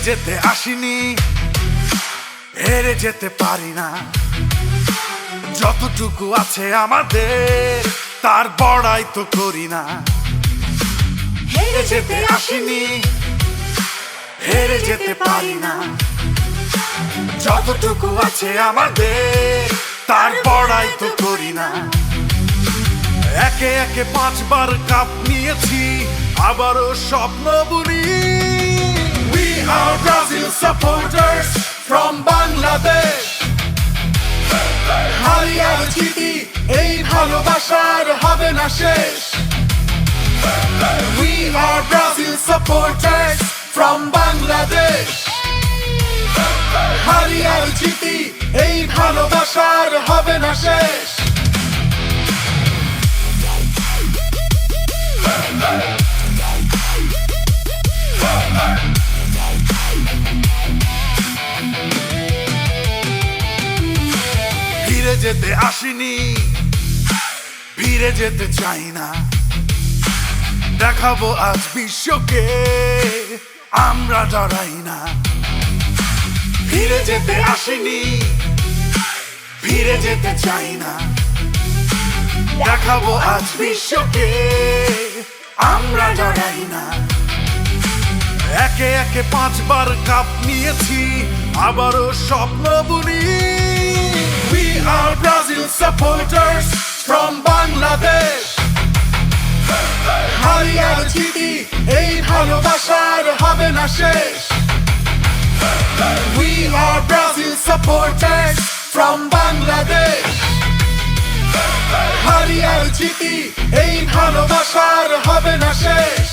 যেতে আসিনি, হেরে যেতে পারি না। যতটুকু আছে আমাদের তার বড়াই তো করি না। হেরে যেতে আসিনি, হেরে যেতে পারি না। যতটুকু আছে আমাদের তার বড়াই তো করি না। একে একে 5 বার কাপ নিয়েছি, আবারও স্বপ্ন বুনি। We are Brazil supporters from Bangladesh. হারি আর জিতি এই ভালোবাসার হবে না শেষ। We are Brazil supporters from Bangladesh. হারি আর জিতি এই ভালোবাসার হবে না শেষ। ফিরে যেতে আসিনি, ফিরে যেতে চাই না। দেখাবো আজ বিশ্বকে আমরা ডরাই না। ফিরে যেতে আসিনি, ফিরে যেতে চাই না। দেখাবো আজ বিশ্বকে আমরা ডরাই না। একে একে 5 বার কাপ নিয়েছি, আবারও স্বপ্ন বুনি। We are Brazil supporters from Bangladesh. হারি আর জিতি এই ভালোবাসার হবে না শেষ। We are Brazil supporters from Bangladesh. হারি আর জিতি এই ভালোবাসার হবে না শেষ।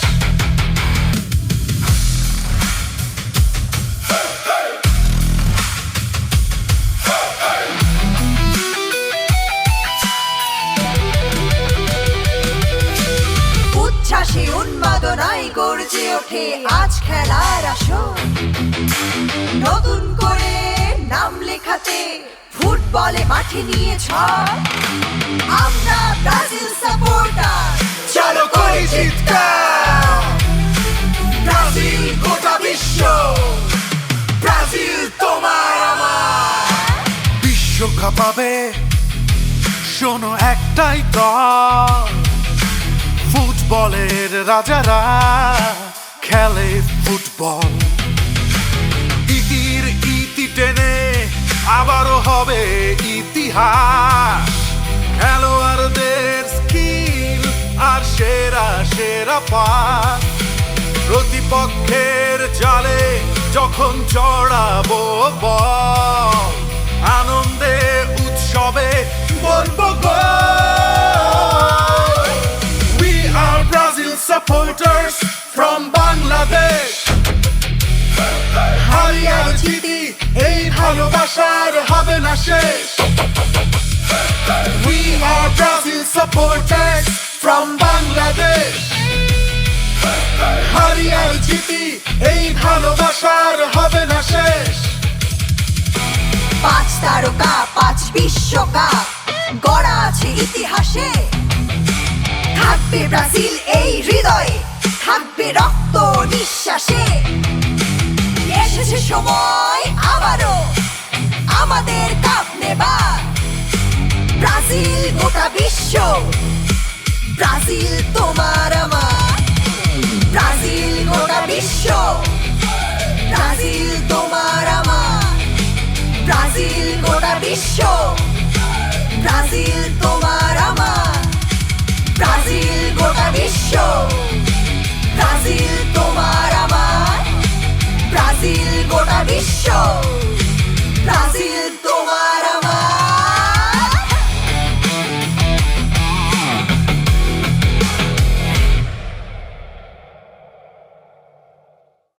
উচ্ছ্বাসে উন্মাদনায় গর্জে ওঠে আজ খেলার আসর। নতুন করে নাম লেখাতে ফুটবলে মাঠে নিয়ে ঝড়। আমরা ব্রাজিল সাপোর্টার, চলো করি চিৎকার। ব্রাজিল গোটা বিশ্ব, ব্রাজিল তোমার আমার। বিশ্বকাপ পাবে শোনো একটাই দল, ফুটবলের রাজারা খেলে ফুটবল। ইতির ইতি টেনে আবারও হবে ইতিহাস। খেলোয়াড়দের স্কিল আর সেরা সেরা পাস। প্রতিপক্ষের জালে যখন জড়াবো বল, আনন্দে উৎসবে বলবো গোল। We are Brazil supporters from Bangladesh. হারি আর জিতি এই ভালোবাসার হবে না শেষ। We are Brazil supporters from Bangladesh. হারি আর জিতি এই ভালোবাসার হবে না শেষ। 5 তারকা 5 বিশ্বকাপ গড়া আছে ইতিহাসে। থাকবে ব্রাজিল এই হৃদয়ে, থাকবে রক্ত নিঃশ্বাসে। এসেছে সময় আবারও আমাদের কাপ নেবার। ব্রাজিল গোটা বিশ্ব, ব্রাজিল তোমার আমার। ব্রাজিল গোটা বিশ্ব, ব্রাজিল তোমার আমার। ব্রাজিল গোটা বিশ্ব, ব্রাজিল তোমার আমার।